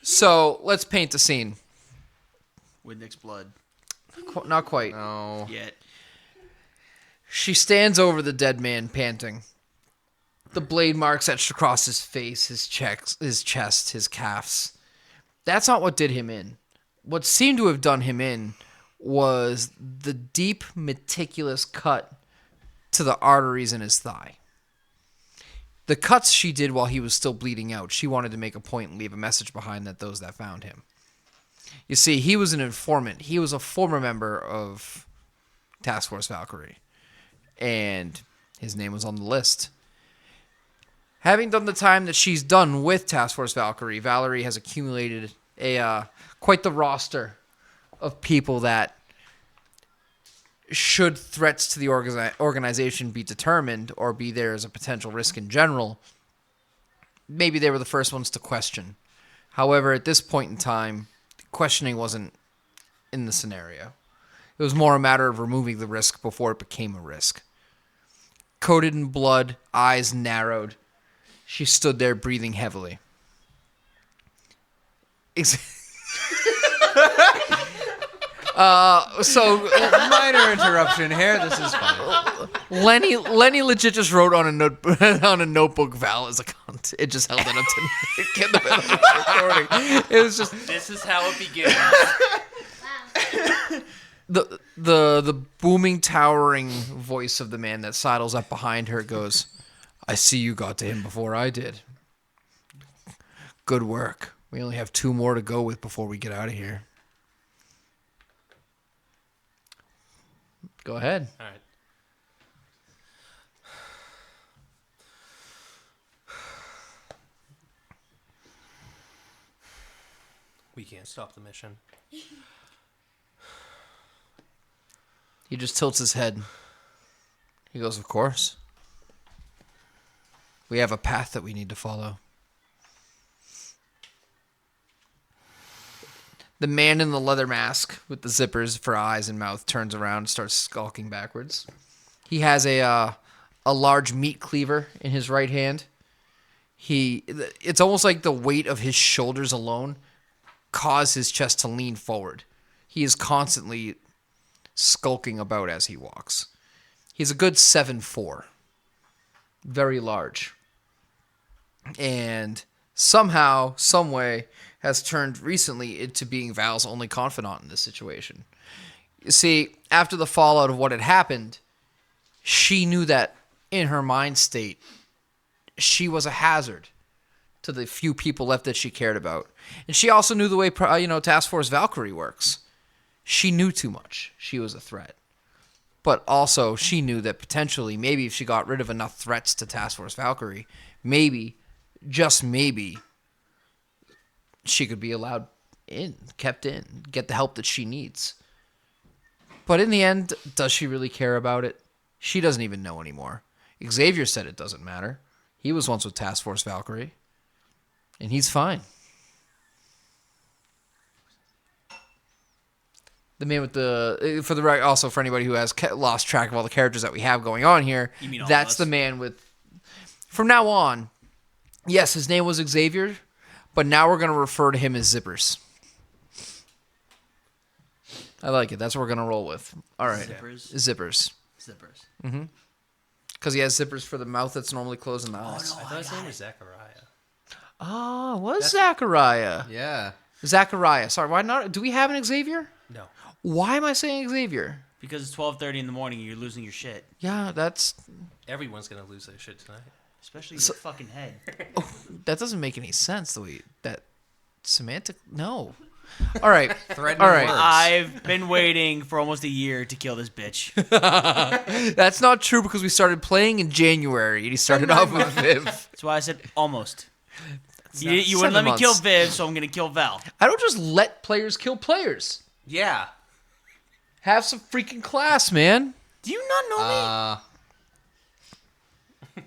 So let's paint the scene. With Nick's blood. Not quite. No. Yet. She stands over the dead man, panting. The blade marks etched across his face, his chest, his calves. That's not what did him in. What seemed to have done him in was the deep, meticulous cut to the arteries in his thigh. The cuts she did while he was still bleeding out, she wanted to make a point and leave a message behind that those that found him. You see, he was an informant. He was a former member of Task Force Valkyrie. And his name was on the list. Having done the time that she's done with Task Force Valkyrie, Valerie has accumulated quite the roster of people that, should threats to the organization be determined or be there as a potential risk in general, maybe they were the first ones to question. However, at this point in time, questioning wasn't in the scenario. It was more a matter of removing the risk before it became a risk. Coated in blood, eyes narrowed, she stood there breathing heavily. Minor interruption here. This is fine. Lenny legit just wrote on a notebook Val is a cunt. It just held it up to Nick in the middle of the recording. It was just This is how it begins. the booming, towering voice of the man that sidles up behind her goes, "I see you got to him before I did. Good work. We only have 2 more to go with before we get out of here." Go ahead. All right. We can't stop the mission. He just tilts his head. He goes, "Of course. We have a path that we need to follow." The man in the leather mask with the zippers for eyes and mouth turns around and starts skulking backwards. He has a large meat cleaver in his right hand. It's almost like the weight of his shoulders alone caused his chest to lean forward. He is constantly skulking about as he walks. He's a good 7'4", very large, and somehow, some way, has turned recently into being Val's only confidant in this situation. You see, after the fallout of what had happened, she knew that in her mind state, she was a hazard to the few people left that she cared about. And she also knew the way, Task Force Valkyrie works. She knew too much. She was a threat. But also, she knew that potentially, maybe if she got rid of enough threats to Task Force Valkyrie, maybe, just maybe, she could be allowed in, kept in, get the help that she needs. But in the end, does she really care about it? She doesn't even know anymore. Xavier said it doesn't matter. He was once with Task Force Valkyrie, and he's fine. The man with also for anybody who has lost track of all the characters that we have going on here, You mean all that's of us? the man with, from now on, yes, his name was Xavier, but now we're going to refer to him as Zippers. I like it. That's what we're going to roll with. All right. Zippers. Zippers. Because he has zippers for the mouth that's normally closed in the eyes. I thought his name was Zachariah. Oh, was Zachariah. Yeah. Zachariah. Sorry, why not? Do we have an Xavier? No. Why am I saying Xavier? Because it's 12:30 in the morning and you're losing your shit. Yeah, that's... Everyone's going to lose their shit tonight. Especially your fucking head. That doesn't make any sense, the way that... Semantic... No. All right. Threatening All right. words. I've been waiting for almost a year to kill this bitch. That's not true because we started playing in January and he started off with Viv. That's why I said almost. You wouldn't let me kill Viv, so I'm going to kill Val. I don't just let players kill players. Yeah. Have some freaking class, man. Do you not know me?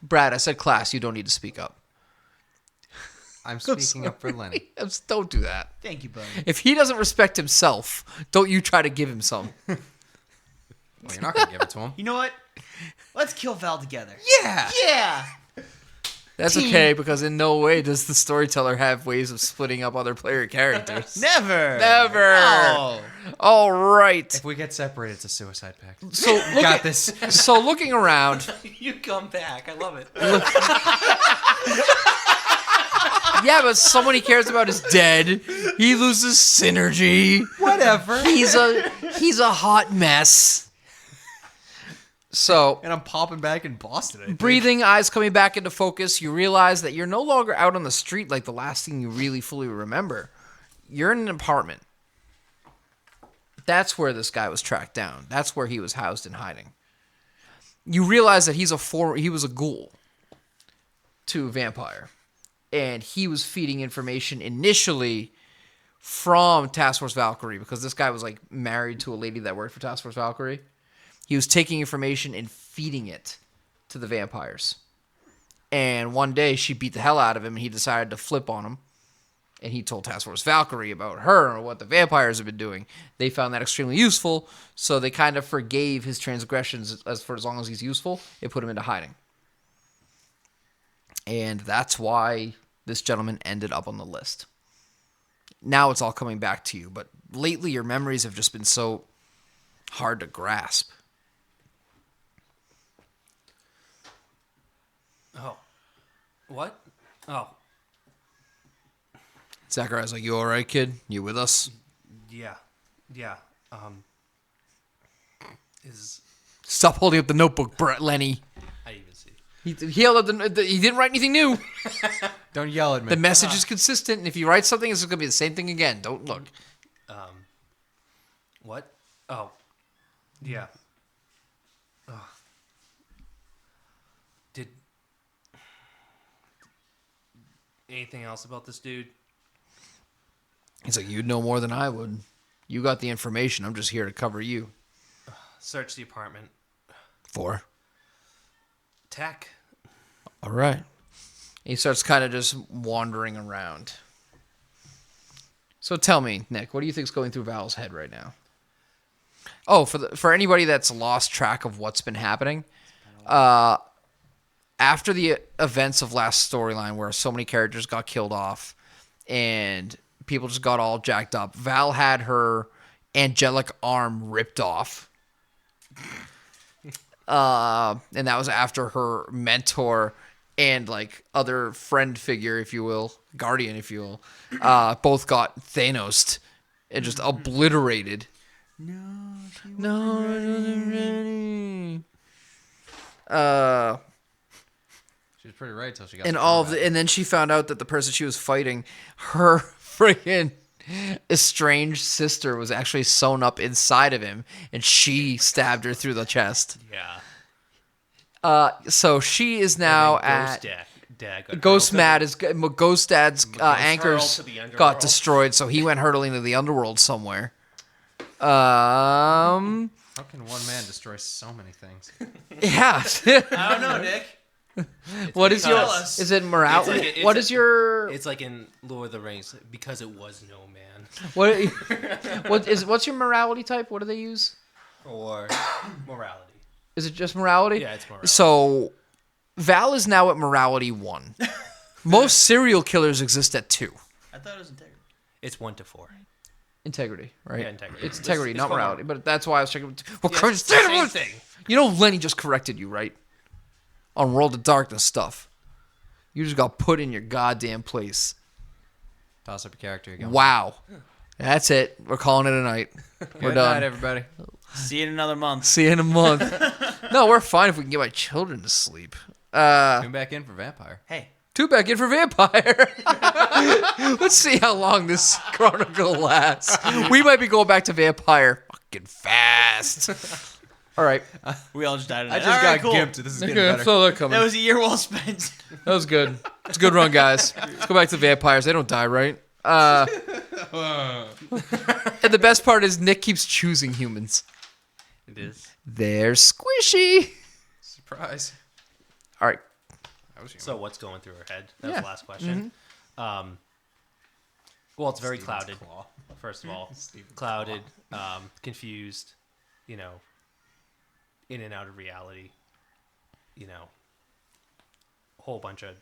Brad, I said class. You don't need to speak up. I'm speaking up for Lenny. Don't do that. Thank you, buddy. If he doesn't respect himself, don't you try to give him some. Well, you're not going to give it to him. You know what? Let's kill Val together. Yeah. Yeah. That's okay, because in no way does the storyteller have ways of splitting up other player characters. Never. Never. All right. If we get separated, it's a suicide pact. So Got this. So looking around, You come back. I love it. yeah, but someone he cares about is dead. He loses synergy. Whatever. He's a hot mess. So, And I'm popping back in Boston. I think. breathing, eyes coming back into focus, you realize that you're no longer out on the street like the last thing you really fully remember. You're in an apartment. That's where this guy was tracked down. That's where he was housed and hiding. You realize that he was a ghoul to a vampire. And he was feeding information initially from Task Force Valkyrie, because this guy was like married to a lady that worked for Task Force Valkyrie. He was taking information and feeding it to the vampires. And one day she beat the hell out of him, and he decided to flip on him. And he told Task Force Valkyrie about her and what the vampires have been doing. They found that extremely useful, so they kind of forgave his transgressions for as long as he's useful. They put him into hiding. And that's why this gentleman ended up on the list. Now it's all coming back to you, but lately your memories have just been so hard to grasp. Oh. What? Oh. Zachariah's like, you all right, kid? You with us? Yeah. Yeah. Is Stop holding up the notebook, Lenny. I even see. He held up he didn't write anything new. Don't yell at me. The message is consistent, and if you write something, it's going to be the same thing again. Don't look. What? Oh. Yeah. Ugh. Did anything else about this dude? He's like, you'd know more than I would. You got the information. I'm just here to cover you. Search the apartment. For? Tech. All right. He starts kind of just wandering around. So tell me, Nick, what do you think's going through Val's head right now? Oh, for anybody that's lost track of what's been happening, after the events of last storyline where so many characters got killed off and people just got all jacked up, Val had her angelic arm ripped off. And that was after her mentor and like other friend figure, if you will, guardian, if you will, both got Thanos'd and just obliterated. No, she wasn't ready. She was pretty right till she got. And and then she found out that the person she was fighting, her freaking estranged sister, was actually sewn up inside of him, and she stabbed her through the chest. Yeah. So she is now at Ghost Dad's anchors hurled to the underworld. got destroyed, so he went hurtling to the underworld somewhere. How can one man destroy so many things? Yeah. I don't know, Nick. What is your? because- Is it morality? What is your? It's like in Lord of the Rings, because it was no man. What's your morality type? What do they use? Or morality. Is it just morality? Yeah, it's morality. So, Val is now at morality 1. Most serial killers exist at 2. I thought it was integrity. It's 1 to 4. Integrity, right? Yeah, integrity. It's integrity, It's not called morality. But that's why I was checking. Well, Yeah, it's the same thing. You know, Lenny just corrected you, right? On World of Darkness stuff. You just got put in your goddamn place. Toss up a character again. Wow. That's it. We're calling it a night. We're Good done. night, everybody. See you in another month. See you in a month. No, we're fine if we can get my children to sleep. Tune back in for Vampire. Hey. 2 back in for Vampire. Let's see how long this chronicle lasts. We might be going back to Vampire fucking fast. All right. We all just died. I just got gimped. This is getting better. So they're coming. That was a year well spent. That was good. It's a good run, guys. Let's go back to vampires. They don't die, right? And the best part is Nick keeps choosing humans. It is. They're squishy. Surprise. All right. So what's going through her head? That was Yeah. the last question. Well, it's very clouded. Claw. First of all, clouded, confused, you know, in and out of reality, you know, a whole bunch of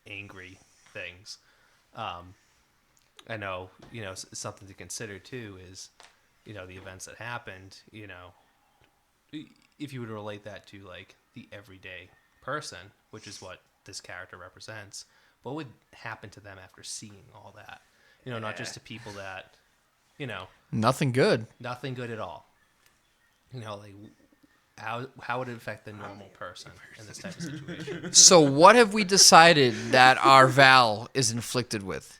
angry things. I know, something to consider too is, the events that happened, if you were to relate that to like the everyday person, which is what this character represents, what would happen to them after seeing all that? Not just to people that, Nothing good. nothing good at all. Like how would it affect the normal person in this type of situation? So what have we decided that our Val is inflicted with?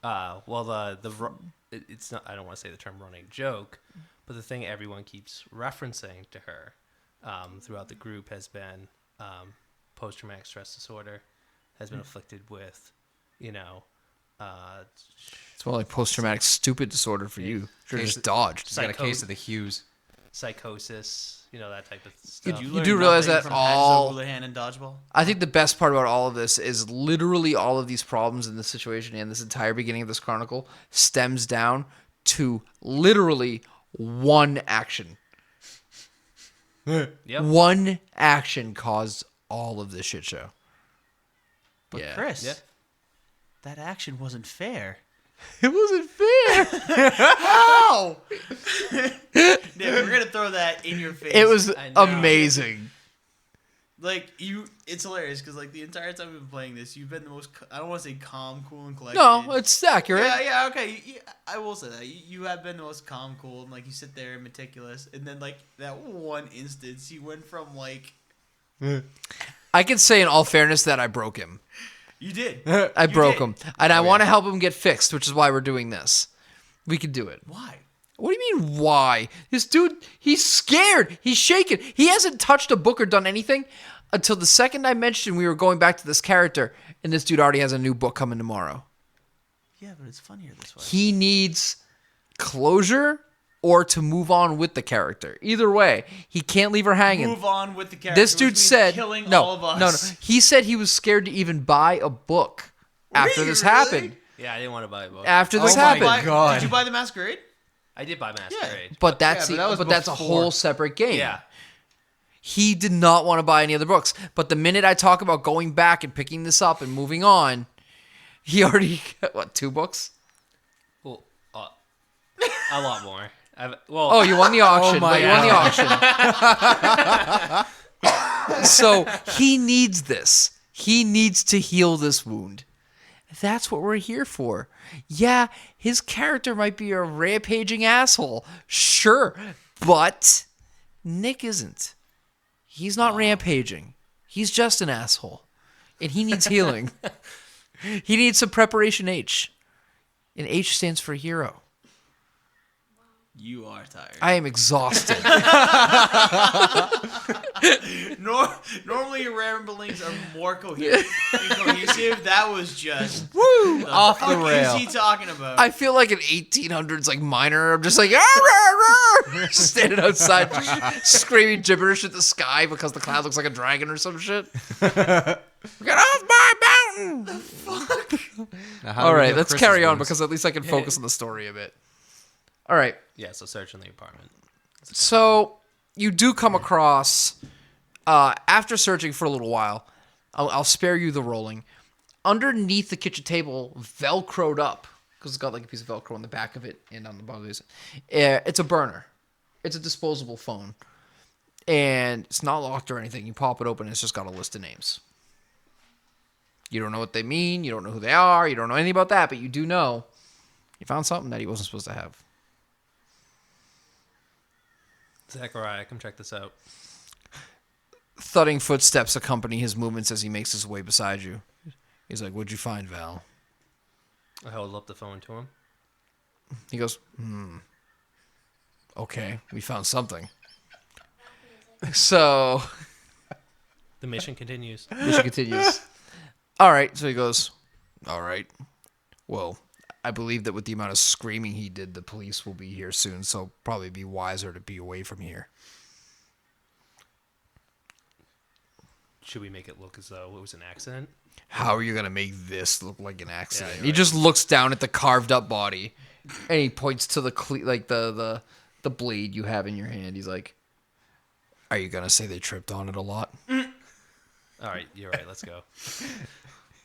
Well, it's not. I don't want to say the term running joke, but the thing everyone keeps referencing to her throughout the group has been post-traumatic stress disorder, has been afflicted with, It's more like post-traumatic stupid disorder for you. Should have just dodged. She's got a case of the Hughes. psychosis, that type of stuff. You do realize that all... Houlihan and Dodgeball? I think the best part about all of this is literally all of these problems in this situation and this entire beginning of this chronicle stems down to literally one action. Yep. One action caused all of this shit show. But Yeah. Chris, that action wasn't fair. It wasn't fair. How? Yeah, we're gonna throw that in your face. It was I know. amazing. like it's hilarious because like the entire time we've been playing this, you've been the most. I don't want to say calm, cool, and collected. No, it's accurate. Yeah, okay. I will say that you have been the most calm, cool, and like you sit there and meticulous, and then like that one instance, you went from like I can say in all fairness that I broke him. you did. I broke did. him. And I want to help him get fixed, which is why we're doing this. We can do it. Why? What do you mean, why? This dude, he's scared. He's shaking. He hasn't touched a book or done anything until the second I mentioned we were going back to this character, and this dude already has a new book coming tomorrow. Yeah, but it's funnier this way. He needs closure or to move on with the character. Either way, he can't leave her hanging. Move on with the character. This which dude means said, killing all of us. No. He said he was scared to even buy a book after this Really? happened. Yeah, I didn't want to buy a book. After this Oh my happened. God. Did you buy the Masquerade? I did buy Masquerade. But that's Yeah, but that was but that's a before. whole separate game. Yeah. He did not want to buy any other books. But the minute I talk about going back and picking this up and moving on, he already got, 2 books? Well, a lot more. Oh, you won the auction. my You won the auction. So he needs this. He needs to heal this wound. That's what we're here for. Yeah, his character might be a rampaging asshole. Sure. But Nick isn't. He's not rampaging. He's just an asshole. And he needs healing. He needs some preparation H. And H stands for hero. You are tired. I am exhausted. Normally your ramblings are more coherent and cohesive. That was just Woo! Off the fuck rail. is he talking about? I feel like an 1800s like miner. I'm just like "Arr, arr, arr," standing outside just screaming gibberish at the sky because the cloud looks like a dragon or some shit. Get off my mountain! Now, how do All we right, heal let's Chris's carry on wounds? because at least I can focus on the story a bit. All right, Yeah, so search in the apartment. so you do come across, after searching for a little while, I'll spare you the rolling. Underneath the kitchen table, Velcroed up, because it's got like a piece of Velcro on the back of it and on the bottom of it. It's a burner. It's a disposable phone. And it's not locked or anything. You pop it open, it's just got a list of names. You don't know what they mean. You don't know who they are. You don't know anything about that, but you do know you found something that he wasn't supposed to have. Zachariah, come check this out. Thudding footsteps accompany his movements as he makes his way beside you. He's like, "What'd you find, Val?" I hold up the phone to him. He goes, okay, we found something. So, The mission continues. mission continues. All right, so he goes, all right, well, I believe that with the amount of screaming he did, the police will be here soon, so probably be wiser to be away from here. Should we make it look as though it was an accident? How are you going to make this look like an accident? you're He right. just looks down at the carved up body, and he points to the the blade you have in your hand. He's like, are you going to say they tripped on it a lot? All right, you're right. Let's go.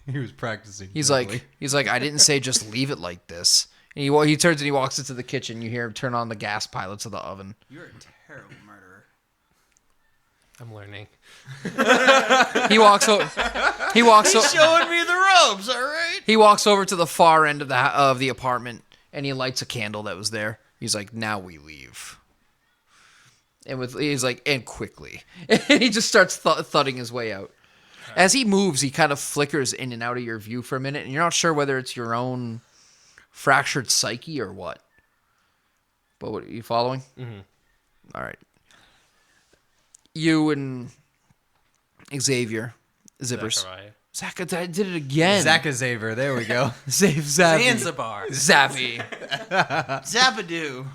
He was practicing. He's carefully. like, I didn't say just leave it like this. And he turns and he walks into the kitchen. You hear him turn on the gas pilots of the oven. You're a terrible murderer. I'm learning. He walks over. He's showing me the ropes. All right. He walks over to the far end of the apartment and he lights a candle that was there. He's like, now we leave. And he's like, and quickly. And he just starts thudding his way out. As he moves, he kind of flickers in and out of your view for a minute, and you're not sure whether it's your own fractured psyche or what. But what are you following? Mm-hmm. All right. You and Xavier, Zippers. Zachariah. Zach, I did it again. Zakazaver. There we go. Zappy. Zanzibar. Zappy. Zapadoo.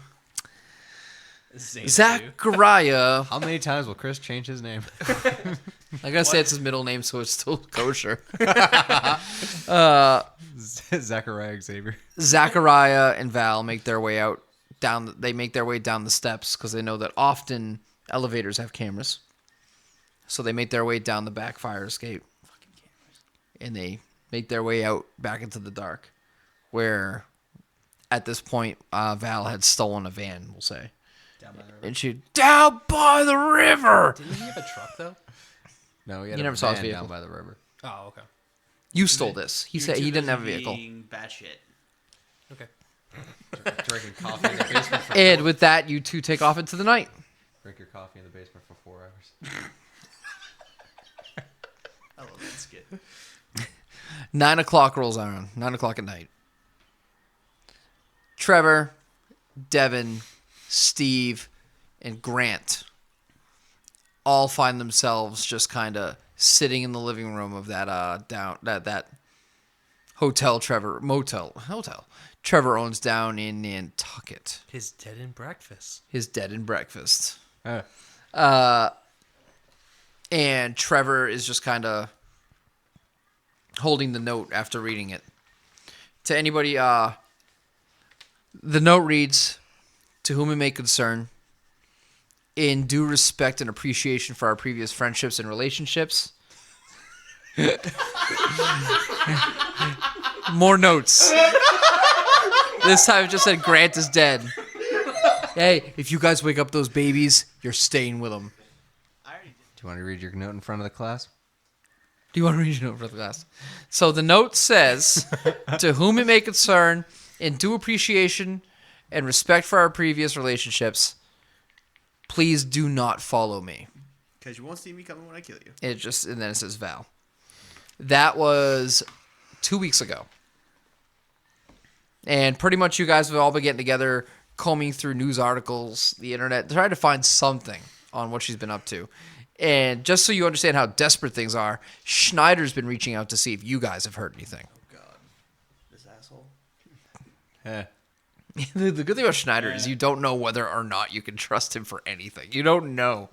Xanadu. Zachariah. How many times will Chris change his name? I gotta say it's his middle name, so it's still kosher. Zachariah Xavier. Zachariah and Val make their way out down. They make their way down the steps because they know that often elevators have cameras. So they make their way down the back fire escape. Fucking cameras. And they make their way out back into the dark, where at this point Val had stolen a van. We'll say. Down by the river. And she down by the river. Didn't he have a truck though? No, he You had never a saw his van vehicle. down by the river. Oh, okay. You stole this. He said he didn't have a vehicle. Being batshit. Okay. Drinking coffee in the basement for And with that, you two take off into the night. drink your coffee in the basement for 4 hours. I love that skit. 9 o'clock rolls around. 9 o'clock at night. Trevor, Devin, Steve, and Grant all find themselves just kind of sitting in the living room of that that hotel Trevor owns down in Nantucket. His dead and breakfast. His dead and breakfast. Uh, And Trevor is just kind of holding the note after reading it. To anybody, the note reads, "To whom it may concern, in due respect and appreciation for our previous friendships and relationships." More notes. This time it just said Grant is dead. Hey, if you guys wake up those babies, you're staying with them. I already did. do you want to read your note in front of the class? Do you want to read your note for the class? So the note says, "To whom it may concern, in due appreciation and respect for our previous relationships, please do not follow me." Because you won't see me coming when I kill you. And then it says Val. That was 2 weeks ago. And pretty much you guys have all been getting together, combing through news articles, the internet, trying to find something on what she's been up to. And just so you understand how desperate things are, Schneider's been reaching out to see if you guys have heard anything. Oh, God. This asshole. The good thing about Schneider is you don't know whether or not you can trust him for anything. You don't know.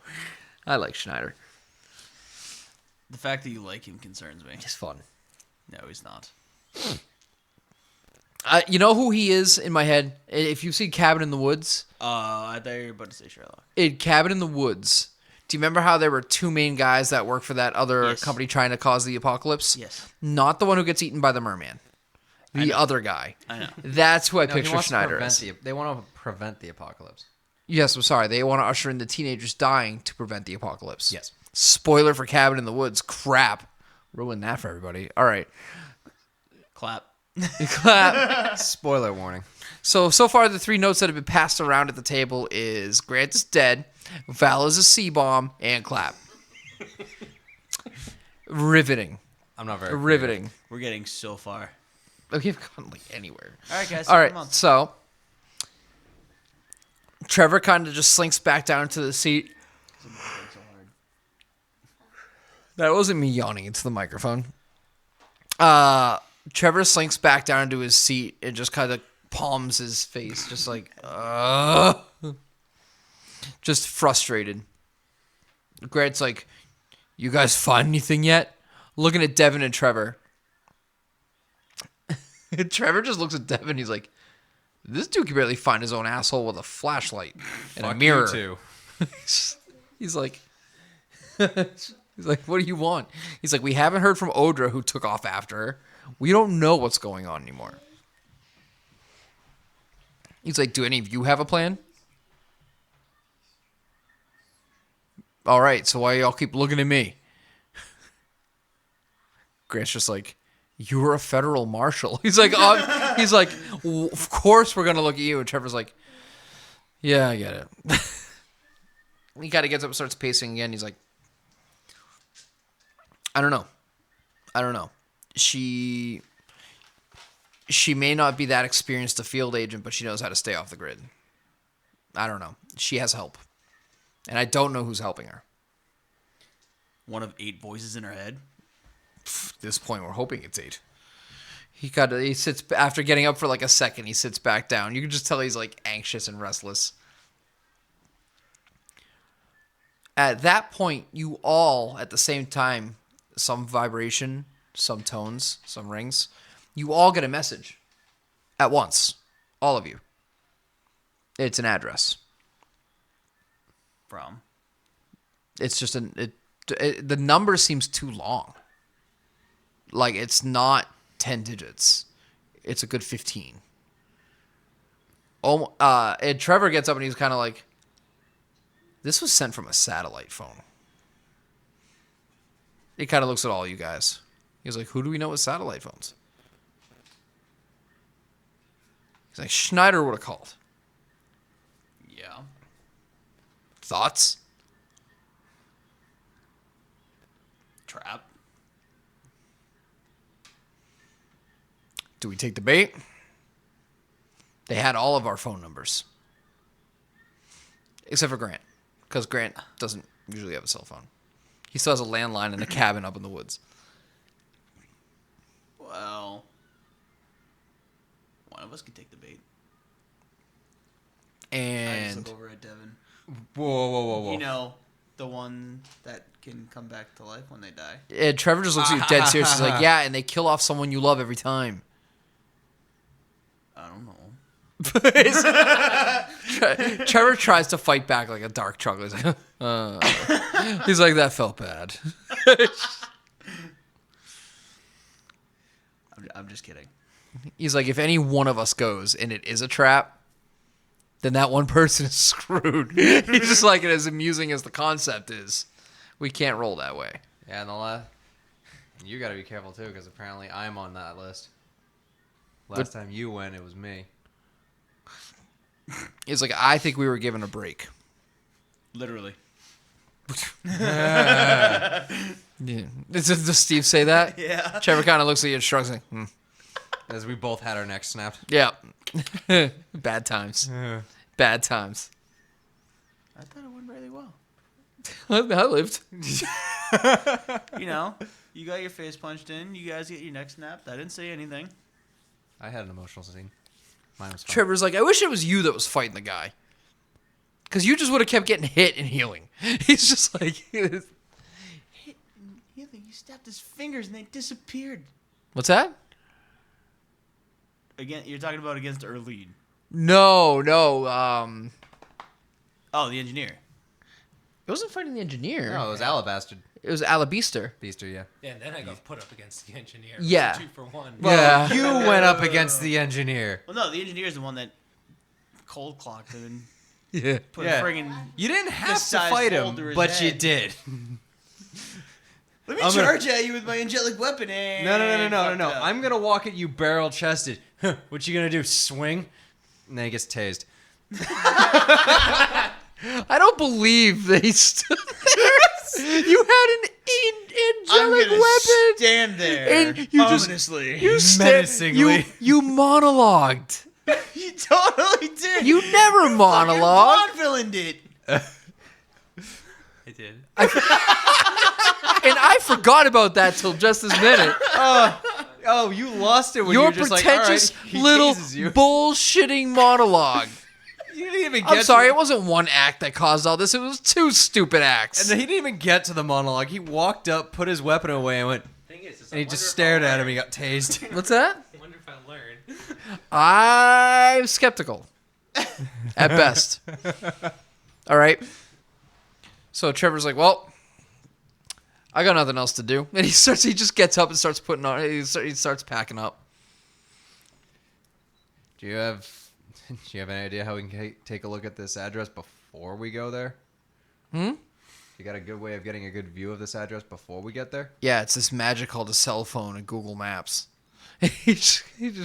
I like Schneider. The fact that you like him concerns me. He's fun. No, he's not. You know who he is in my head? If you've seen Cabin in the Woods, I thought you were about to say Sherlock. in Cabin in the Woods, do you remember how there were two main guys that work for that other Yes. company trying to cause the apocalypse? Yes. Not the one who gets eaten by the merman. The other guy. I know. That's who I No, he picture wants to Schneider prevent as. they want to prevent the apocalypse. Yes, I'm sorry. They want to usher in the teenagers dying to prevent the apocalypse. Yes. Spoiler for Cabin in the Woods. Crap. Ruined that for everybody. All right. Clap. Clap. Spoiler warning. So far, the three notes that have been passed around at the table is Grant is dead, Val is a C-bomb, and clap. Riveting. I'm not very Riveting. We're getting so far. Okay, we've gone like anywhere. All right, guys. All right, come on. so Trevor kind of just slinks back down to the seat. That wasn't me yawning into the microphone. Trevor slinks back down into his seat and just kind of palms his face, just like, just frustrated. Grant's like, "You guys find anything yet?" Looking at Devin and Trevor. Trevor just looks at Devin. He's like, "This dude can barely find his own asshole with a flashlight and a Fuck mirror." You too. He's like, He's like, what do you want? He's like, we haven't heard from Odra, who took off after her. We don't know what's going on anymore. He's like, do any of you have a plan? All right, so why y'all keep looking at me? Grant's just like, you're a federal marshal. He's like, of course we're gonna look at you. And Trevor's like, yeah, I get it. He kind of gets up and starts pacing again. He's like, I don't know. She may not be that experienced a field agent, but she knows how to stay off the grid. I don't know. She has help. And I don't know who's helping her. One of 8 voices in her head. At this point, we're hoping it's 8. He sits, after getting up for like a second, he sits back down. You can just tell he's like anxious and restless. At that point, you all, at the same time, some vibration, some tones, some rings, you all get a message at once. All of you. It's an address. From? It's just the number seems too long. Like, it's not 10 digits. It's a good 15. And Trevor gets up and he's kind of like, this was sent from a satellite phone. He kind of looks at all you guys. He's like, who do we know with satellite phones? He's like, Schneider would have called. Yeah. Thoughts? Trap. Do we take the bait? They had all of our phone numbers. Except for Grant. Because Grant doesn't usually have a cell phone. He still has a landline in a cabin up in the woods. Well, one of us could take the bait. I just And look over at Devin. Whoa. You know, the one that can come back to life when they die. and Trevor just looks at you dead serious. He's like, yeah, and they kill off someone you love every time. I don't know. Trevor tries to fight back like a dark chocolate. He's like, he's like, that felt bad. I'm just kidding. He's like, if any one of us goes and it is a trap, then that one person is screwed. He's just like, as amusing as the concept is, we can't roll that way. Yeah, and you got to be careful too, because apparently I'm on that list. Last time you went, it was me. He's like, I think we were given a break. Literally. Yeah. Does Steve say that? Yeah. Trevor kind of looks at you and shrugs like, As we both had our necks snapped. yeah. Bad times. Bad times. I thought it went really well. I lived. You know, you got your face punched in. You guys get your neck snapped. I didn't say anything. I had an emotional scene. Mine was fun. Trevor's like, I wish it was you that was fighting the guy. Because you just would have kept getting hit and healing. He's just like... Hit and healing. You stabbed his fingers and they disappeared. What's that? Again, you're talking about against Erlein. No. Oh, the engineer. It wasn't fighting the engineer. No, it was Alabastard. It was Alabaster. Beaster, yeah. Yeah, and then I got put up against the engineer. Yeah. 2 for 1. Yeah. You went up against the engineer. Well, no, the engineer is the one that cold clocked him and Yeah. put Yeah. a friggin' You didn't have to size fight hole through him, his but you head. did. Let me I'm charge at you with my angelic weapon. And No. fucked up. I'm going to walk at you barrel chested. What you going to do? Swing? And then he gets tased. I don't believe they stood there. You had an I'm angelic gonna weapon. stand there And you just- ominously. Menacingly. You monologued. You totally did. You never monologued. Bond villained it. I did. And I forgot about that till just this minute. Oh, you lost it when Your you were just pretentious like, all right, he little teases you. bullshitting monologue. You didn't even get I'm sorry, to it wasn't one act that caused all this. It was 2 stupid acts. And then he didn't even get to the monologue. He walked up, put his weapon away, and went. Thing is, And he just stared at him. And he got tased. What's that? I wonder if I learned. I'm skeptical. At best. All right. So Trevor's like, well, I got nothing else to do. And he just gets up and starts putting on. He starts packing up. Do you have any idea how we can take a look at this address before we go there? You got a good way of getting a good view of this address before we get there? Yeah, it's this magic called a cell phone and Google Maps. he just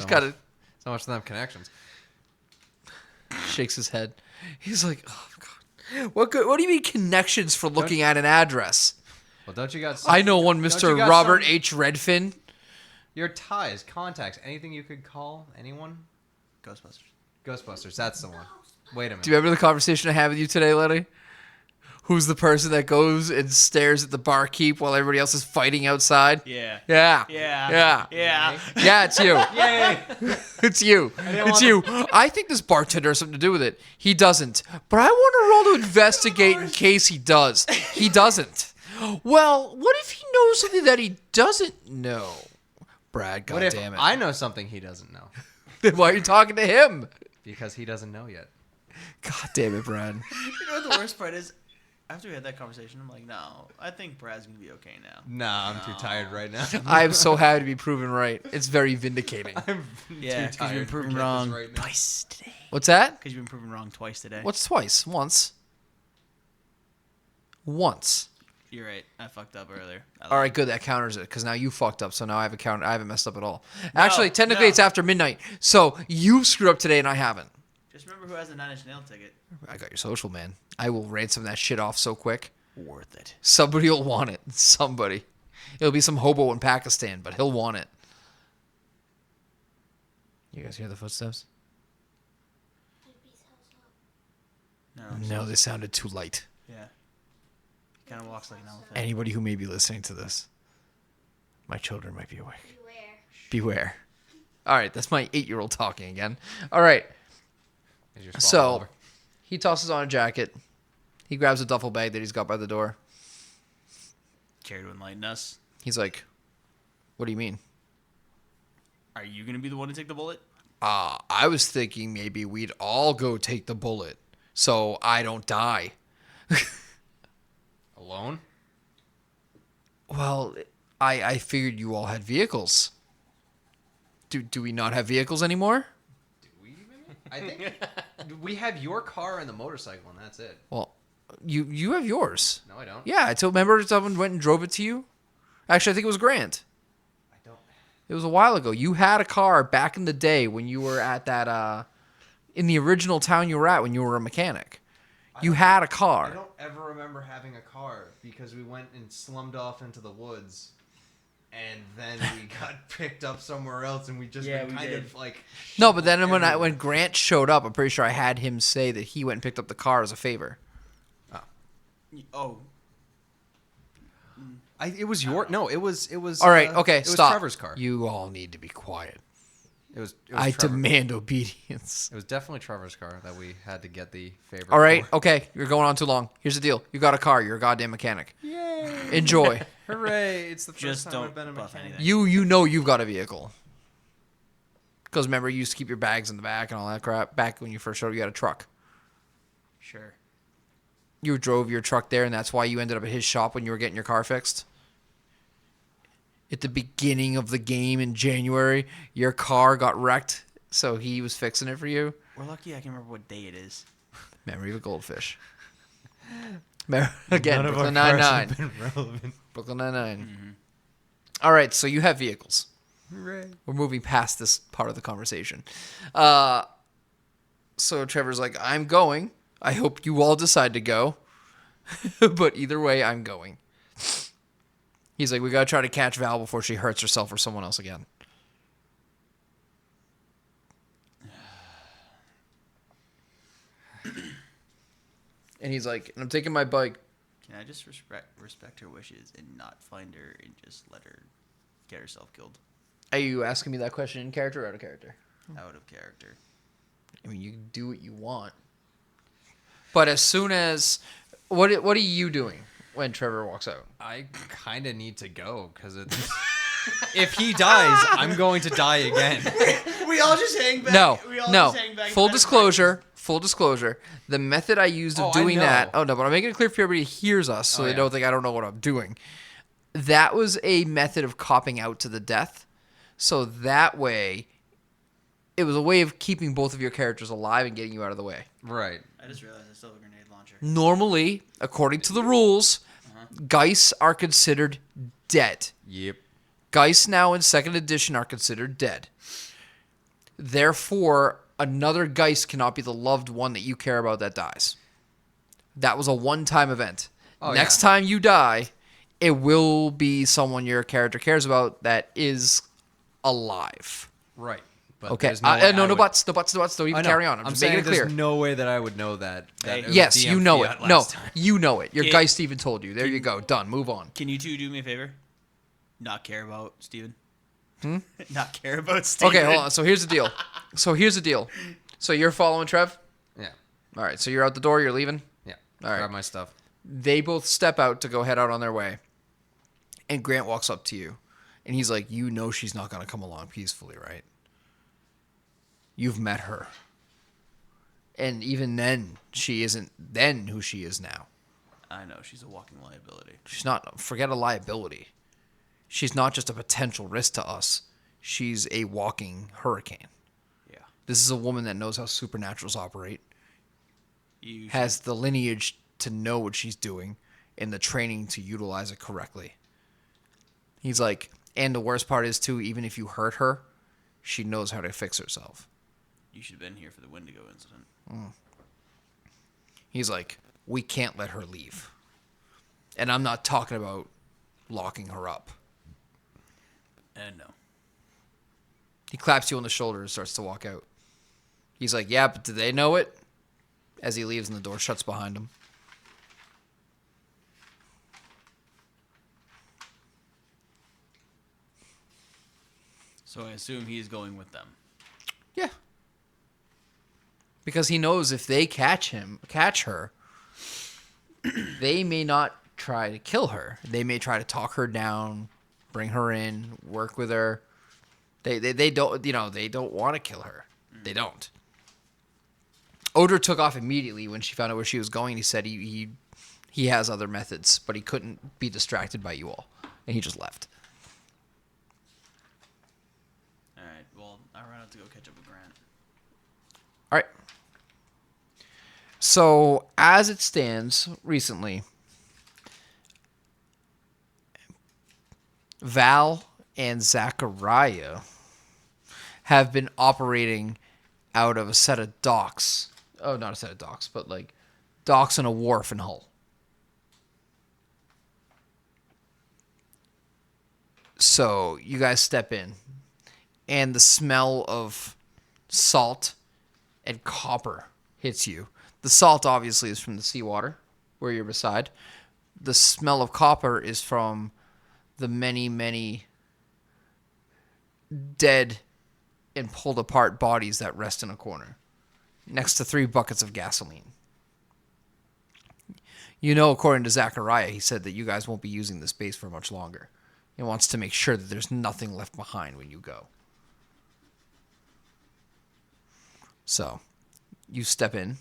got it. So much for them connections. Shakes his head. He's like, oh god, what do you mean connections for looking at an address? Well, don't you got? I know one, don't Mr. you got Robert some- H. Redfin. Your ties, contacts, anything you could call anyone? Ghostbusters, that's the one. Wait a minute. Do you remember the conversation I had with you today, Lenny? Who's the person that goes and stares at the barkeep while everybody else is fighting outside? Yeah. Yeah. Yeah. Yeah. Yeah. Yeah, it's you. Yay! It's you. It's you. I think this bartender has something to do with it. He doesn't. But I want to roll to investigate in case he does. He doesn't. Well, what if he knows something that he doesn't know? Brad, What if goddammit. I know something he doesn't know? Then why are you talking to him? Because he doesn't know yet. God damn it, Brad. You know what the worst part is? After we had that conversation, I'm like, no, I think Brad's gonna be okay now. Nah, I'm too tired right now. I'm so happy to be proven right. It's very vindicating. I'm Yeah, too because tired you've been to proven get this wrong right now. twice today. What's that? Because you've been proven wrong twice today. What's twice? Once. Once. You're right. I fucked up earlier. All right, good. That counters it because now you fucked up. So now I have a counter. I haven't messed up at all. Actually, technically, no. it's after midnight. So you screwed up today and I haven't. Just remember who has the 9 Inch Nail ticket. I got your social, man. I will ransom that shit off so quick. Worth it. Somebody will want it. Somebody. It'll be some hobo in Pakistan, but he'll want it. You guys hear the footsteps? No. No, they sounded too light. Yeah. He kind of walks like an elephant. Anybody who may be listening to this, my children might be awake. Beware. Beware. All right, that's my 8-year-old talking again. All right. Is your spot So over? he tosses on a jacket. He grabs a duffel bag that he's got by the door. Care to enlighten us? He's like, what do you mean? Are you gonna be the one to take the bullet? I was thinking maybe we'd all go take the bullet so I don't die. Alone? Well, I figured you all had vehicles. Do we not have vehicles anymore? Do we even? I think we have your car and the motorcycle, and that's it. Well, you have yours. No, I don't. Yeah, remember someone went and drove it to you? Actually, I think it was Grant. I don't. It was a while ago. You had a car back in the day when you were at that, in the original town you were at when you were a mechanic. You had a I car. don't ever remember having a car because we went and slummed off into the woods, and then we got picked up somewhere else, and we just Yeah, been we kind did. of like. No, but then everywhere. when Grant showed up, I'm pretty sure I had him say that he went and picked up the car as a favor. Oh. It was your no. It was. All right, okay, it stop. was Trevor's car. You all need to be quiet. It was I Trevor. demand obedience. It was definitely Trevor's car that we had to get the favor. All right, for. okay, you're going on too long. Here's the deal. You got a car. You're a goddamn mechanic. Yay! Enjoy. Hooray! It's the first Just time don't I've been a buff mechanic. anything. You know you've got a vehicle. Because remember, you used to keep your bags in the back and all that crap. Back when you first showed up, you had a truck. Sure. You drove your truck there, and that's why you ended up at his shop when you were getting your car fixed. At the beginning of the game in January, your car got wrecked, so he was fixing it for you. We're lucky I can remember what day it is. Memory of a goldfish. Again, None of Brooklyn our cars Nine-Nine. have been relevant. Brooklyn Nine-Nine. All right, so you have vehicles. Hooray! We're moving past this part of the conversation. So Trevor's like, I'm going. I hope you all decide to go. But either way, I'm going. He's like, we got to try to catch Val before she hurts herself or someone else again. And he's like, and I'm taking my bike. Can I just respect her wishes and not find her and just let her get herself killed? Are you asking me that question in character or out of character? Out of character. I mean, you can do what you want. But as soon as... What are you doing when Trevor walks out? I kind of need to go because it's. If he dies, I'm going to die again. We all just hang back. No. Just hang back Full disclosure. The method I used of Oh, I doing that... know. Oh, no, but I'm making it clear for everybody who hears us so Oh, they yeah. don't think I don't know what I'm doing. that was a method of copping out to the death. So that way, it was a way of keeping both of your characters alive and getting you out of the way. Right. I just realized I still have a grenade launcher. Normally, according to the rules, Geiss are considered dead. Yep. Geiss now in 2nd edition are considered dead. Therefore, another Geiss cannot be the loved one that you care about that dies. That was a one-time event. Oh, Next yeah. time you die, it will be someone your character cares about that is alive. Right. But Okay. there's no way I No would- buts. Don't even I know. carry on. I'm just making it clear. There's no way that I would know that. Hey. it was Yes, DM you know Fiat it. last No, time. you know it. Your It- guy Steven told you. There you go. Done. Move on. Can you two do me a favor? Not care about Steven? Not care about Steven? Okay, hold on. So here's the deal. So you're following Trev? Yeah. All right. So you're out the door. You're leaving? Yeah. All right. Grab my stuff. They both step out to go head out on their way. And Grant walks up to you. And he's like, you know she's not going to come along peacefully, right? You've met her. And even then, she isn't then who she is now. I know, she's a walking liability. She's not, forget a liability. She's not just a potential risk to us. She's a walking hurricane. Yeah. This is a woman that knows how supernaturals operate, You has the lineage to know what she's doing, and the training to utilize it correctly. He's like, and the worst part is, too, even if you hurt her, she knows how to fix herself. You should have been here for the Wendigo incident. He's like, we can't let her leave. And I'm not talking about locking her up. And no. He claps you on the shoulder and starts to walk out. He's like, yeah, but do they know it? As he leaves and the door shuts behind him. So I assume he's going with them. Yeah. Because he knows if they catch her, they may not try to kill her. They may try to talk her down, bring her in, work with her. They don't, they don't want to kill her. They don't. Odra took off immediately when she found out where she was going. He said he has other methods, but he couldn't be distracted by you all. And he just left. Alright, well, I run out to go catch up with Grant. All right. So, as it stands recently, Val and Zachariah have been operating out of a set of docks. Oh, not a set of docks, but like docks and a wharf in Hull. So, you guys step in, and the smell of salt and copper hits you. The salt obviously is from the seawater where you're beside. The smell of copper is from the many, many dead and pulled apart bodies that rest in a corner next to 3 buckets of gasoline. You know, according to Zachariah, he said that you guys won't be using this base for much longer. He wants to make sure that there's nothing left behind when you go. So, you step in,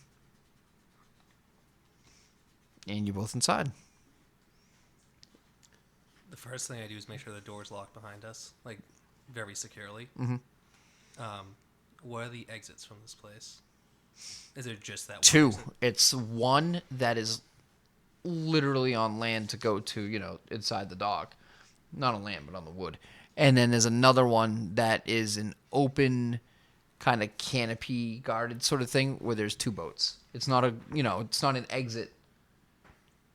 and you're both inside. The first thing I do is make sure the door's locked behind us, like very securely. Mm-hmm. What are the exits from this place? Is there just that one 2. exit? It's one that is literally on land to go to, inside the dock. Not on land, but on the wood. And then there's another one that is an open kind of canopy guarded sort of thing where there's 2 boats. It's not it's not an exit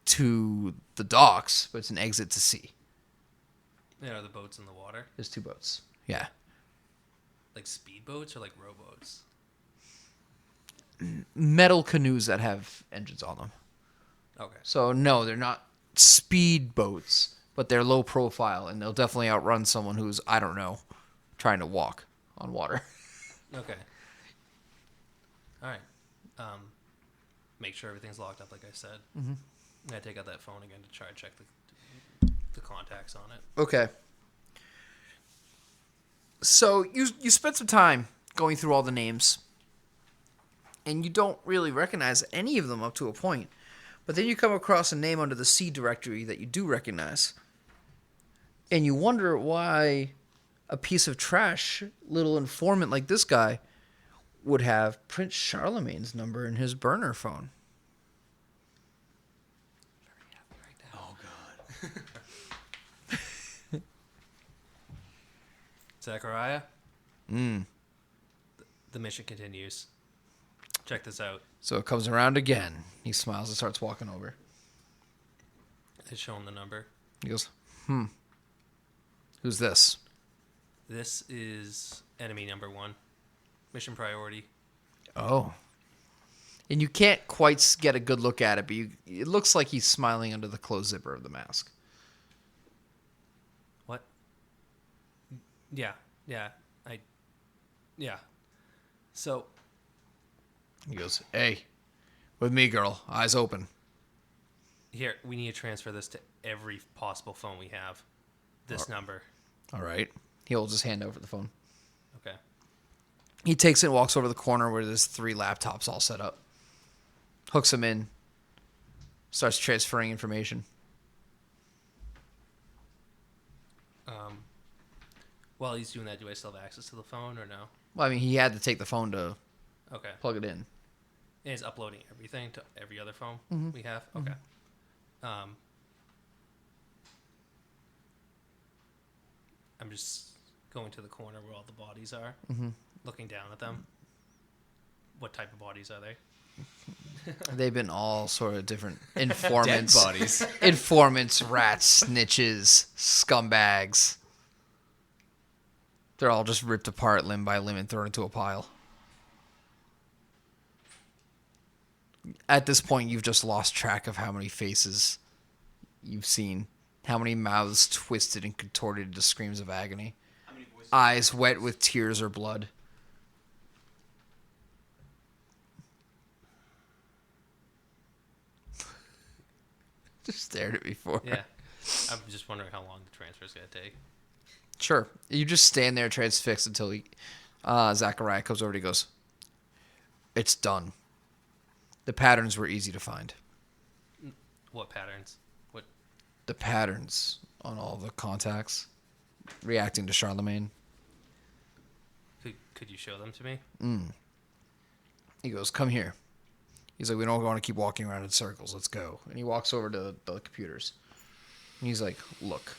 to the docks, but it's an exit to sea. Yeah, are the boats in the water? There's 2 boats. Yeah. Like speedboats or like rowboats? Metal canoes that have engines on them. Okay. So no, they're not speed boats, but they're low profile, and they'll definitely outrun someone who's, I don't know, trying to walk on water. Okay. All right. Make sure everything's locked up, like I said. Mm-hmm. I take out that phone again to try to check the contacts on it. Okay. So you spent some time going through all the names, and you don't really recognize any of them up to a point. But then you come across a name under the C directory that you do recognize. And you wonder why a piece of trash, little informant like this guy, would have Prince Charlemagne's number in his burner phone. Oh God. Zachariah, Mm. the mission continues. Check this out. So it comes around again. He smiles and starts walking over. I show him the number. He goes, Who's this? This is enemy number 1. Mission priority. Oh. And you can't quite get a good look at it, but it looks like he's smiling under the closed zipper of the mask. What? Yeah. So, He goes, Hey, with me, girl. Eyes open. here, we need to transfer this to every possible phone we have. This number. All right. He holds his hand over the phone. Okay. He takes it and walks over to the corner where there's 3 laptops all set up. Hooks them in. Starts transferring information. While he's doing that, do I still have access to the phone or no? Well, I mean, he had to take the phone to Okay. plug it in. And he's uploading everything to every other phone we have? Okay. I'm just going to the corner where all the bodies are, looking down at them. What type of bodies are they? They've been all sort of different informants. bodies. Informants, rats, snitches, scumbags. They're all just ripped apart limb by limb and thrown into a pile. At this point, you've just lost track of how many faces you've seen. How many mouths twisted and contorted into screams of agony. How many voices? Eyes wet with tears or blood. Just stared at me for Yeah. I'm just wondering how long the transfer is going to take. Sure. You just stand there transfixed until Zachariah comes over and he goes, It's done. The patterns were easy to find. What patterns? What? The patterns on all the contacts reacting to Charlemagne. Could you show them to me? He goes, Come here. He's like, We don't want to keep walking around in circles. Let's go. And he walks over to the computers. And he's like, Look.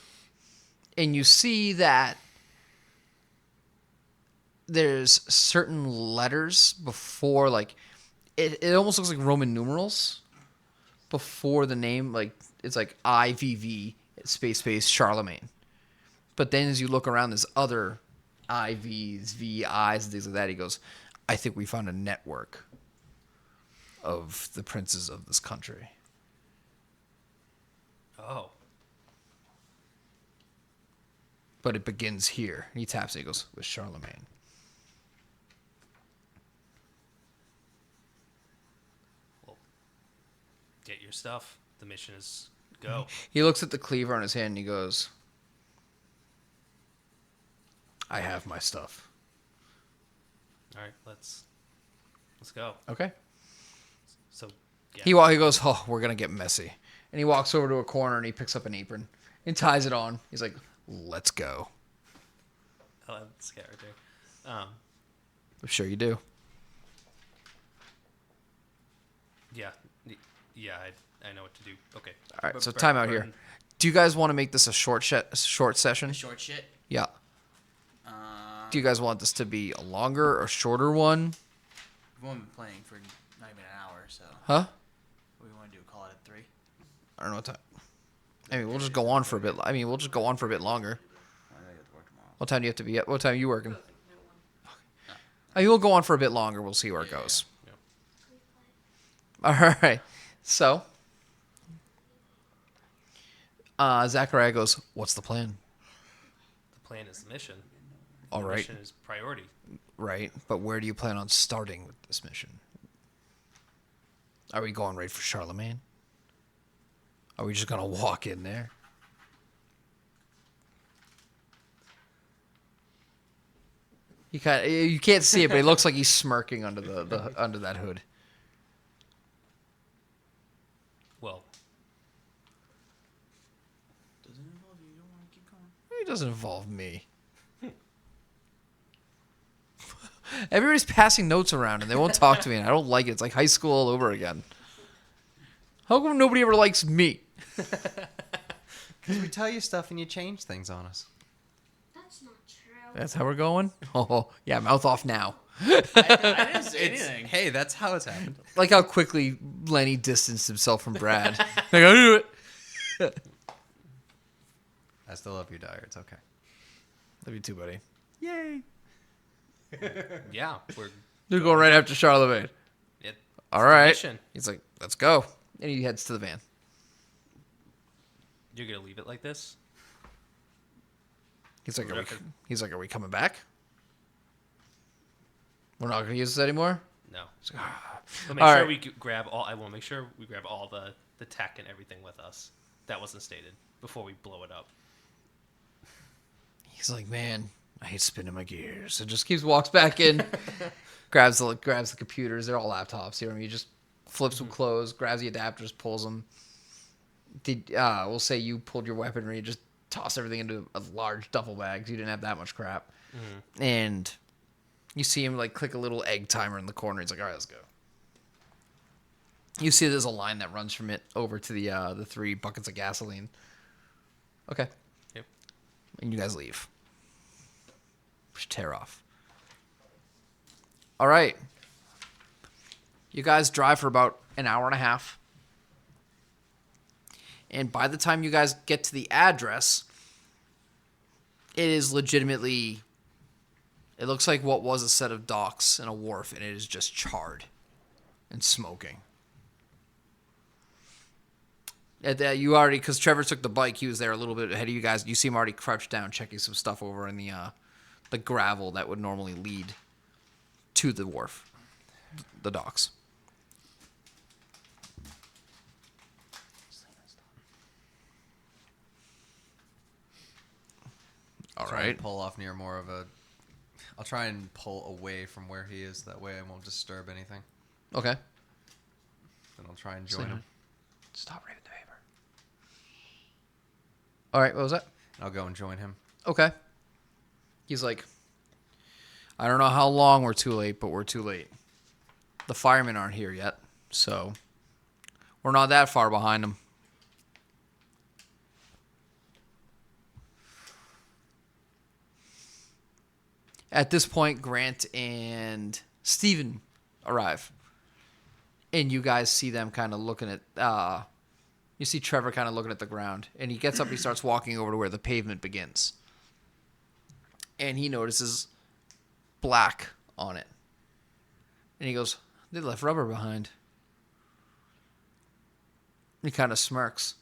And you see that there's certain letters before, like, it almost looks like Roman numerals before the name. Like, it's like IVV, space, Charlemagne. But then as you look around, there's other IVs, VIs, and things like that. He goes, I think we found a network of the princes of this country. Oh. But it begins here. And he taps it. He goes, with Charlemagne. Well, get your stuff. The mission is go. He looks at the cleaver on his hand and he goes, I have my stuff. All right, let's go. Okay. So, yeah. He goes, oh, we're going to get messy. And he walks over to a corner and he picks up an apron and ties it on. He's like, let's go. I love this character. I'm sure you do. Yeah. I know what to do. Okay. All right, But so time out here. Burton- Do you guys want to make this a short session? Short shit. Yeah. Do you guys want this to be a longer or shorter one? We've only been playing for not even an hour, so Huh? what do we want to do? Call it at 3? I don't know what time. I mean, we'll just go on for a bit. I mean, we'll just go on for a bit longer. I gotta get to work tomorrow. What time do you have to be at? What time are you working? I mean, we'll go on for a bit longer. We'll see where it goes. Yeah. All right. So, Zachariah goes, what's the plan? The plan is the mission. All The right. mission is priority. Right. But where do you plan on starting with this mission? Are we going right for Charlemagne? Are we just going to walk in there? You can't see it, but it looks like he's smirking under the under that hood. Well, Doesn't involve you. You don't want to keep going. doesn't involve me. Everybody's passing notes around and they won't talk to me, and I don't like it. It's like high school all over again. How come nobody ever likes me? Because we tell you stuff and you change things on us. That's not true. That's how we're going? Oh, yeah, mouth off now. I didn't say anything. Hey, that's how it's happened. Like how quickly Lenny distanced himself from Brad. Like, I'll do it. I still love you, Dyer. It's okay. Love you too, buddy. Yay. Yeah, They're going right after Charlemagne. it, All right. mission. He's like, let's go. And he heads to the van. You're gonna leave it like this? He's like, We're not are we coming back? We're not going to use this anymore? No. He's like, "Ah." But make All sure right. we grab all. I will make sure we grab all the tech and everything with us. That wasn't stated before we blow it up. He's like, man, I hate spinning my gears. So just walks back in, grabs the computers. They're all laptops. You know what I mean? He just flips them closed, grabs the adapters, pulls them. We'll say you pulled your weaponry, just toss everything into a large duffel bag. So you didn't have that much crap. And you see him like click a little egg timer in the corner. He's like, all right, let's go. You see there's a line that runs from it over to the 3 buckets of gasoline. Okay. Yep. And you guys leave. Just tear off. All right. You guys drive for about an hour and a half. And by the time you guys get to the address, it is legitimately... It looks like what was a set of docks and a wharf, and it is just charred and smoking. You already, because Trevor took the bike, he was there a little bit ahead of you guys. You see him already crouched down, checking some stuff over in the gravel that would normally lead to the wharf, the docks. All Try right. and pull off near more of a. I'll try and pull away from where he is. That way I won't disturb anything. Okay. Then I'll try and join him. Stop reading the paper. All right, what was that? I'll go and join him. Okay. He's like, I don't know how long we're too late, but we're too late. The firemen aren't here yet, so we're not that far behind them. At this point, Grant and Steven arrive. And you guys see them kind of looking at... you see Trevor kind of looking at the ground. And he gets up and he starts walking over to where the pavement begins. And he notices black on it. And he goes, they left rubber behind. He kind of smirks.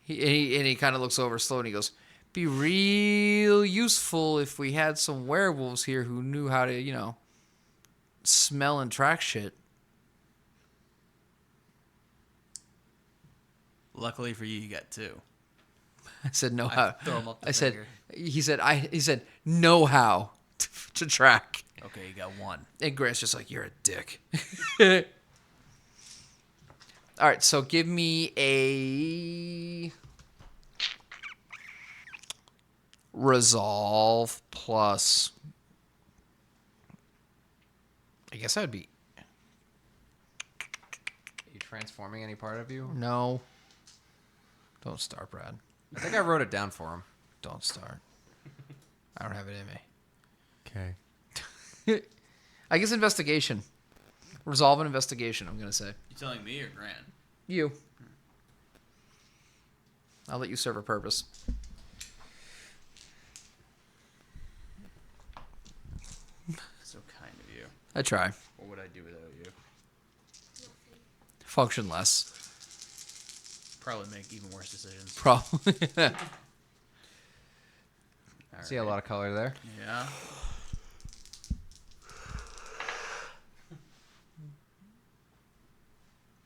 He kind of looks over slow and he goes, be real useful if we had some werewolves here who knew how to, smell and track shit. Luckily for you, you got 2. I said, know I how. throw 'em up the I said, finger. he said, know how to track. Okay, you got 1. And Grant's just like, you're a dick. All right, so give me a resolve plus. I guess that would be. Are you transforming any part of you? No. Don't start, Brad. I think I wrote it down for him. Don't start. I don't have it in me. Okay. I guess investigation. Resolve an investigation, I'm going to say. You telling me or Grant? You. I'll let you serve a purpose. So kind of you. I try. What would I do without you? Function less. Probably make even worse decisions. Probably. See a lot of color there. Yeah.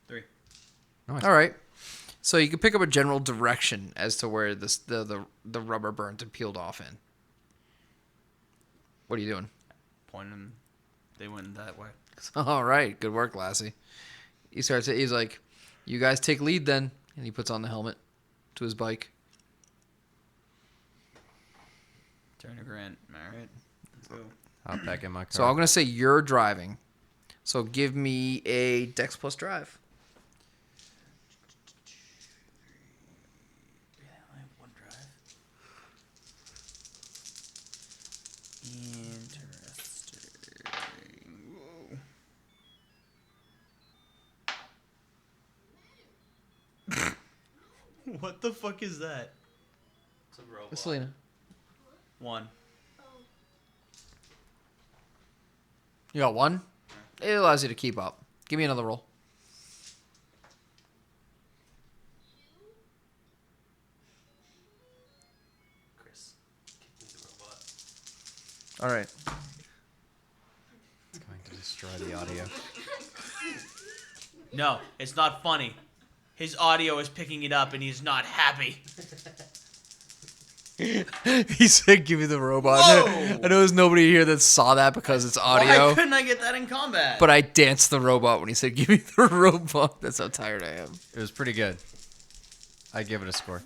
Three. Nice. All right. So you can pick up a general direction as to where the rubber burnt and peeled off in. What are you doing? Pointing. They went that way. All right. Good work, Lassie. He's like, you guys take lead then. And he puts on the helmet to his bike. Turner Grant. All right. Let's go. Hop back in my car. So I'm gonna say you're driving. So give me a Dex plus drive. Yeah, I have one drive. Interesting. Whoa. What the fuck is that? It's a robot. Selena. 1. You got 1? It allows you to keep up. Give me another roll. Chris, kick me the robot. All right. It's going to destroy the audio. No, it's not funny. His audio is picking it up and he's not happy. He said, "Give me the robot." Whoa! I know there's nobody here that saw that because it's audio. Why couldn't I get that in combat? But I danced the robot when he said, "Give me the robot." That's how tired I am. It was pretty good. I give it a score.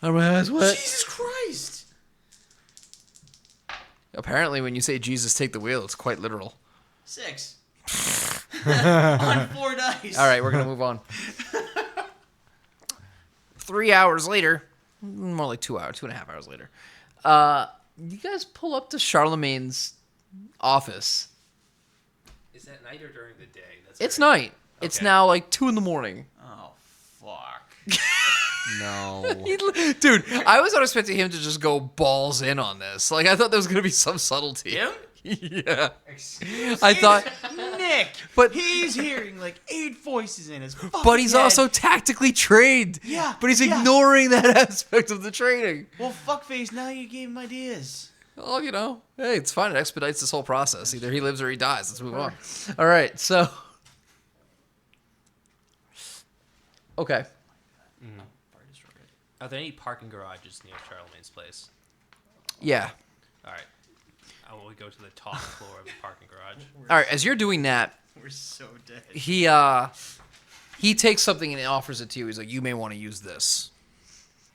Jesus Christ! Apparently, when you say "Jesus, take the wheel," it's quite literal. 6. On 4 dice. All right, we're gonna move on. 3 hours later, more like 2 hours, 2.5 hours later, you guys pull up to Charlemagne's office. Is that night or during the day? That's It's very- night. It's Okay. now like 2 a.m. Oh, fuck. No. Dude, I was not expecting him to just go balls in on this. Like, I thought there was gonna be some subtlety. Him? Yeah. I thought, Nick! But- he's hearing like 8 voices in his fucking but he's head. also tactically trained. Yeah, But he's yeah. ignoring that aspect of the training. Well, fuckface, now you gave him ideas. Well, you know, hey, it's fine. It expedites this whole process. Either he lives or he dies. Let's move on. All right, so. Okay. Are there any parking garages near Charlemagne's place? Yeah. All right. I will go to the top floor of the parking garage. All right, as you're doing that, We're so dead. he takes something and offers it to you. He's like, "You may want to use this."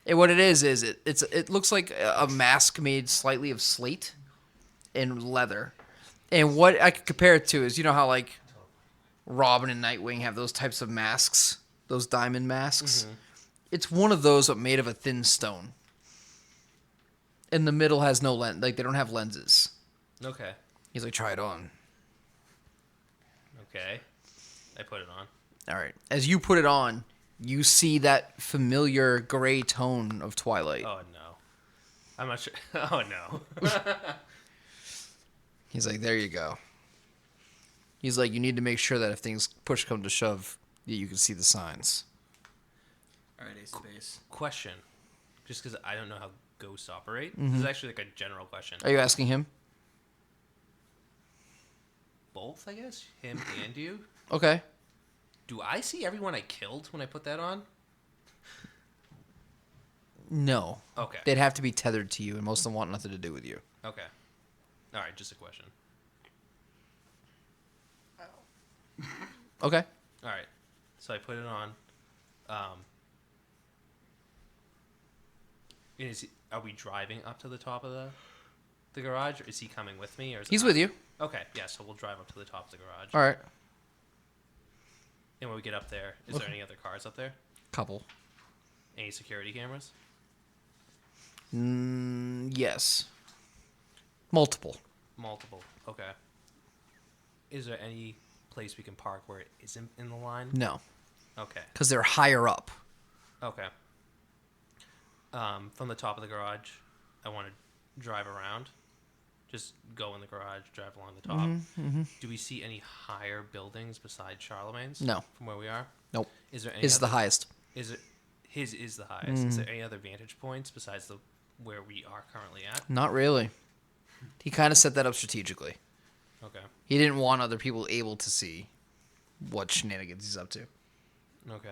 And what it is it looks like a mask made slightly of slate and leather. And what I could compare it to is, you know how like Robin and Nightwing have those types of masks, those diamond masks. It's one of those but made of a thin stone. In the middle has no lens, like they don't have lenses. Okay. He's like, "Try it on." Okay. I put it on. All right. As you put it on, you see that familiar gray tone of Twilight. Oh no. I'm not sure. Oh no. He's like, "There you go." He's like, "You need to make sure that if things push come to shove, that you can see the signs." Alright, Ace of Base. Question. Just because I don't know how ghosts operate. This is actually like a general question. Are you asking him? Both, I guess? Him and you? Okay. Do I see everyone I killed when I put that on? No. Okay. They'd have to be tethered to you, and most of them want nothing to do with you. Okay. All right, just a question. Okay. All right. So I put it on. Are we driving up to the top of the garage, or is he coming with me? Or is it He's not? with you. Okay, yeah, so we'll drive up to the top of the garage. All right. And when we get up there, is there any other cars up there? Couple. Any security cameras? Yes. Multiple. Multiple. Okay. Is there any place we can park where it isn't in the line? No. Okay. Because they're higher up. Okay. From the top of the garage, I want to drive around. Just go in the garage, drive along the top. Do we see any higher buildings besides Charlemagne's? No. From where we are? Nope. Is there any His is the other- highest. Is it his is the highest? Is there any other vantage points besides the where we are currently at? Not really. He kind of set that up strategically. Okay. He didn't want other people able to see what shenanigans he's up to. Okay.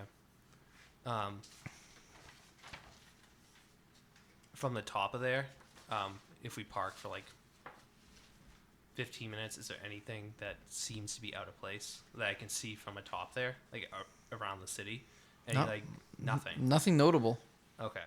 From the top of there, if we park for like 15 minutes, is there anything that seems to be out of place that I can see from atop there, like around the city? Any No. like nothing? Nothing notable. Okay.